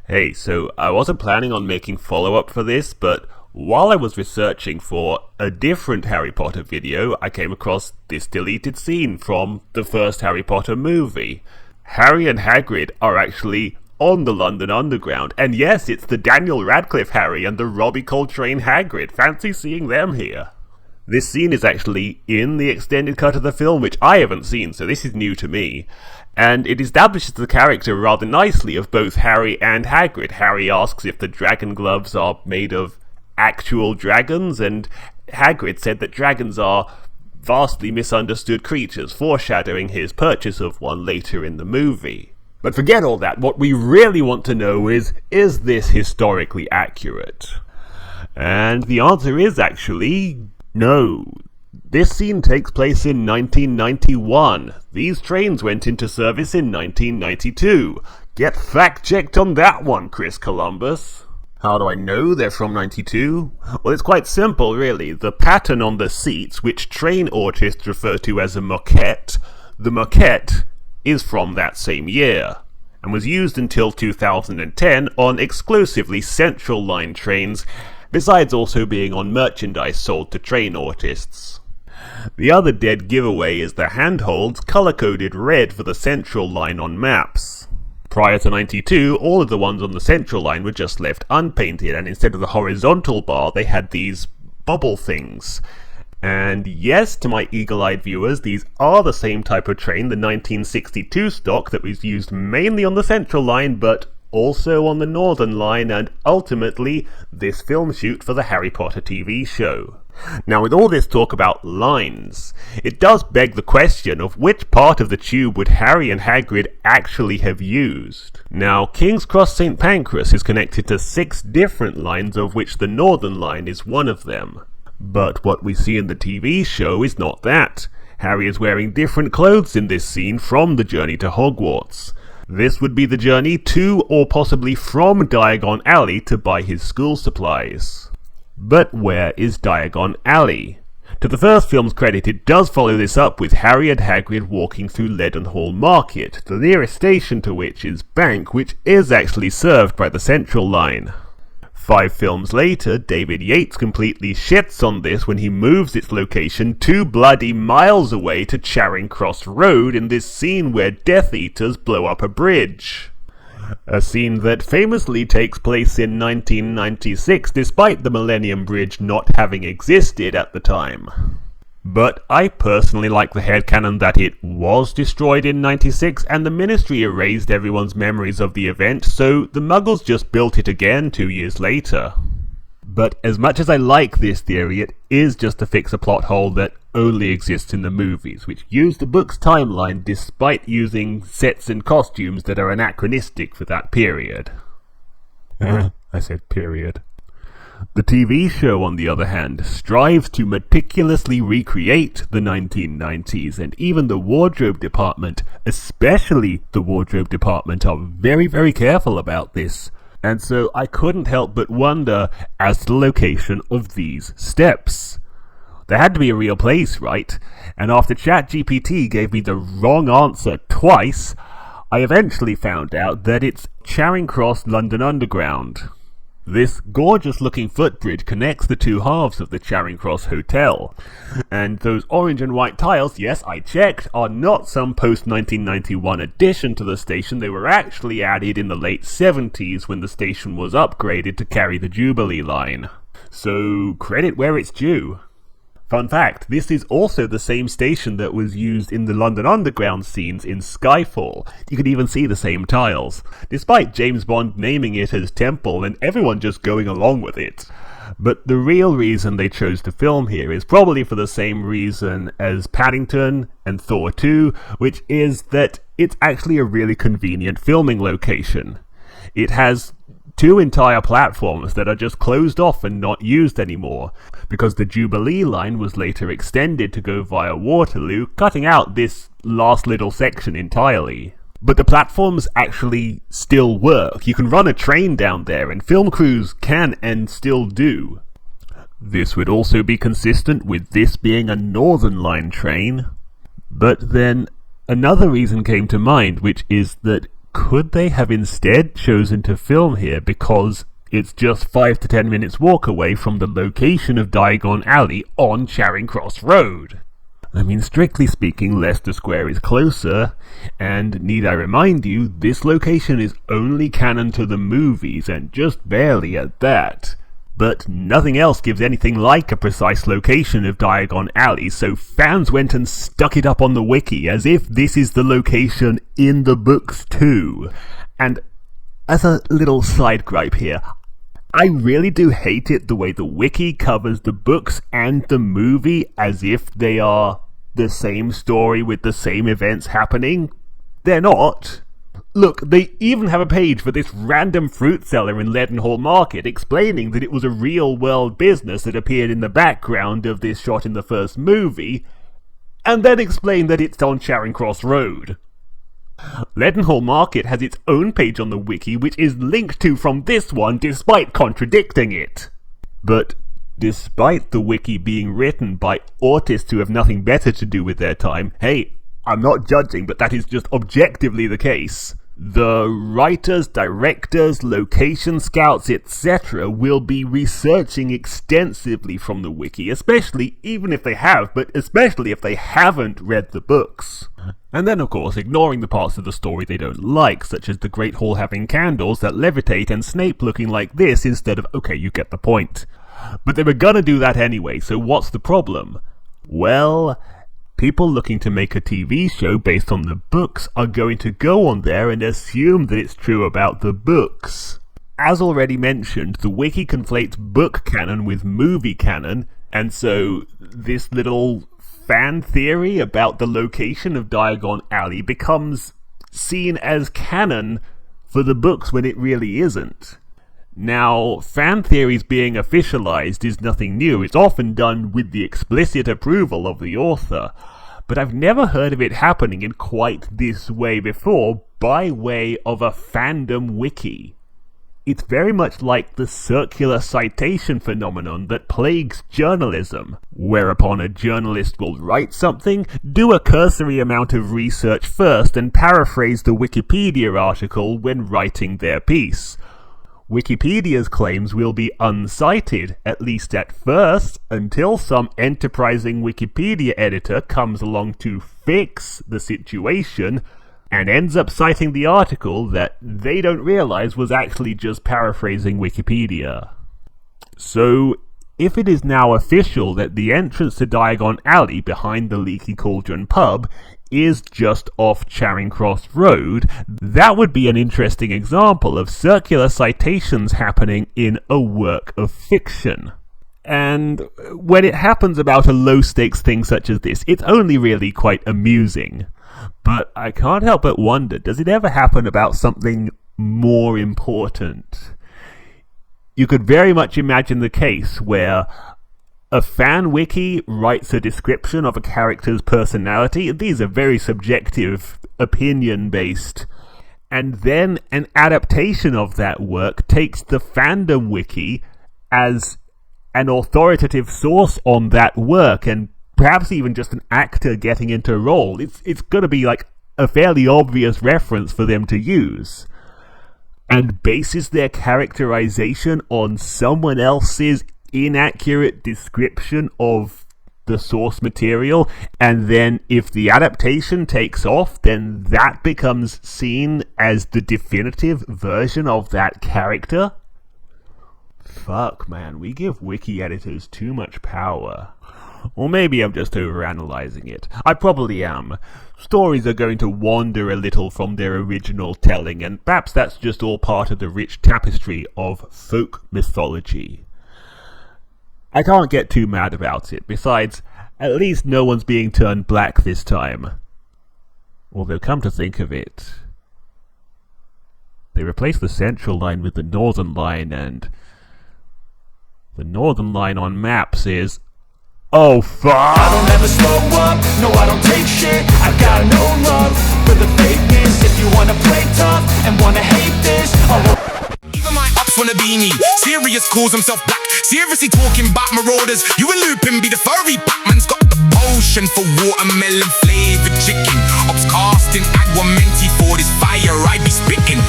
Hey, so I wasn't planning on making follow-up for this, but while I was researching for a different Harry Potter video, I came across this deleted scene from the first Harry Potter movie. Harry and Hagrid are actually on the London Underground, and yes, it's the Daniel Radcliffe Harry and the Robbie Coltrane Hagrid. Fancy seeing them here. This scene is actually in the extended cut of the film, which I haven't seen, so this is new to me. And it establishes the character rather nicely of both Harry and Hagrid. Harry asks if the dragon gloves are made of actual dragons, and Hagrid said that dragons are vastly misunderstood creatures, foreshadowing his purchase of one later in the movie. But forget all that. What we really want to know is this historically accurate? And the answer is actually no. This scene takes place in 1991. These trains went into service in 1992. Get fact-checked on that one, Chris Columbus. How do I know they're from 92? Well, it's quite simple, really. The pattern on the seats, which train autists refer to as a moquette, the moquette is from that same year, and was used until 2010 on exclusively Central Line trains, besides also being on merchandise sold to train autists. The other dead giveaway is the handholds colour-coded red for the Central Line on maps. Prior to 92, all of the ones on the Central Line were just left unpainted, and instead of the horizontal bar, they had these bubble things. And yes, to my eagle-eyed viewers, these are the same type of train, the 1962 stock that was used mainly on the Central Line, but also on the Northern Line, and ultimately this film shoot for the Harry Potter TV show. Now, with all this talk about lines, it does beg the question of which part of the tube would Harry and Hagrid actually have used. Now, King's Cross St. Pancras is connected to 6 different lines, of which the Northern Line is one of them. But what we see in the TV show is not that. Harry is wearing different clothes in this scene from the journey to Hogwarts. This would be the journey to, or possibly from, Diagon Alley to buy his school supplies. But where is Diagon Alley? To the first film's credit, it does follow this up with Harry and Hagrid walking through Leadenhall Market, the nearest station to which is Bank, which is actually served by the Central Line. 5 films later, David Yates completely shits on this when he moves its location 2 bloody miles away to Charing Cross Road in this scene where Death Eaters blow up a bridge. A scene that famously takes place in 1996 despite the Millennium Bridge not having existed at the time. But I personally like the headcanon that it was destroyed in 96 and the Ministry erased everyone's memories of the event, so the Muggles just built it again 2 years later. But as much as I like this theory, it is just to fix a plot hole that only exists in the movies, which use the book's timeline despite using sets and costumes that are anachronistic for that period. I said period. The TV show, on the other hand, strives to meticulously recreate the 1990s, and even the wardrobe department, especially the wardrobe department, are very, very careful about this. And so I couldn't help but wonder as to the location of these steps. There had to be a real place, right? And after ChatGPT gave me the wrong answer twice, I eventually found out that it's Charing Cross London Underground. This gorgeous-looking footbridge connects the 2 halves of the Charing Cross Hotel. And those orange and white tiles, yes, I checked, are not some post-1991 addition to the station. They were actually added in the late 70s when the station was upgraded to carry the Jubilee line. So, credit where it's due. Fun fact, this is also the same station that was used in the London Underground scenes in Skyfall. You can even see the same tiles, despite James Bond naming it as Temple and everyone just going along with it. But the real reason they chose to film here is probably for the same reason as Paddington and Thor 2, which is that it's actually a really convenient filming location. It has 2 entire platforms that are just closed off and not used anymore, because the Jubilee line was later extended to go via Waterloo, cutting out this last little section entirely. But the platforms actually still work. You can run a train down there, and film crews can and still do. This would also be consistent with this being a Northern Line train. But then another reason came to mind, which is that Could they have instead chosen to film here because it's just 5 to 10 minutes walk away from the location of Diagon Alley on Charing Cross Road? I mean, strictly speaking, Leicester Square is closer, and need I remind you, this location is only canon to the movies, and just barely at that. But nothing else gives anything like a precise location of Diagon Alley, so fans went and stuck it up on the wiki as if this is the location in the books too. And as a little side gripe here, I really do hate it the way the wiki covers the books and the movie as if they are the same story with the same events happening. They're not. Look, they even have a page for this random fruit seller in Leadenhall Market explaining that it was a real-world business that appeared in the background of this shot in the first movie, and then explain that it's on Charing Cross Road. Leadenhall Market has its own page on the wiki which is linked to from this one despite contradicting it. But despite the wiki being written by autists who have nothing better to do with their time, hey, I'm not judging, but that is just objectively the case. The writers, directors, location scouts, etc. will be researching extensively from the wiki, especially even if they have, but especially if they haven't read the books. And then, of course, ignoring the parts of the story they don't like, such as the Great Hall having candles that levitate and Snape looking like this instead of, okay, you get the point. But they were gonna do that anyway, so what's the problem? Well, people looking to make a TV show based on the books are going to go on there and assume that it's true about the books. As already mentioned, the wiki conflates book canon with movie canon, and so this little fan theory about the location of Diagon Alley becomes seen as canon for the books when it really isn't. Now, fan theories being officialized is nothing new. It's often done with the explicit approval of the author. But I've never heard of it happening in quite this way before, by way of a fandom wiki. It's very much like the circular citation phenomenon that plagues journalism, whereupon a journalist will write something, do a cursory amount of research first, and paraphrase the Wikipedia article when writing their piece. Wikipedia's claims will be uncited, at least at first, until some enterprising Wikipedia editor comes along to fix the situation and ends up citing the article that they don't realize was actually just paraphrasing Wikipedia. So, if it is now official that the entrance to Diagon Alley behind the Leaky Cauldron pub is just off Charing Cross Road, that would be an interesting example of circular citations happening in a work of fiction. And when it happens about a low-stakes thing such as this, it's only really quite amusing. But I can't help but wonder, does it ever happen about something more important? You could very much imagine the case where a fan wiki writes a description of a character's personality. These are very subjective, opinion-based. And then an adaptation of that work takes the fandom wiki as an authoritative source on that work, and perhaps even just an actor getting into a role. It's going to be like a fairly obvious reference for them to use. And bases their characterization on someone else's inaccurate description of the source material, and then if the adaptation takes off, then that becomes seen as the definitive version of that character. Fuck, man, we give wiki editors too much power. Or maybe I'm just overanalyzing it. I probably am. Stories are going to wander a little from their original telling, and perhaps that's just all part of the rich tapestry of folk mythology. I can't get too mad about it. Besides, at least no one's being turned black this time. Although, come to think of it, they replaced the Central Line with the Northern Line, and the Northern Line on maps is... oh, fuck! I don't ever slow up, no I don't take shit. I got no love for the fakeness. If you wanna play tough and wanna hate this, even my ups wanna be me. Serious calls himself black. Seriously talking about marauders. You a looping, be the furry Batman's got the potion for watermelon flavored chicken. Ops casting agua menti for this fire I be spitting.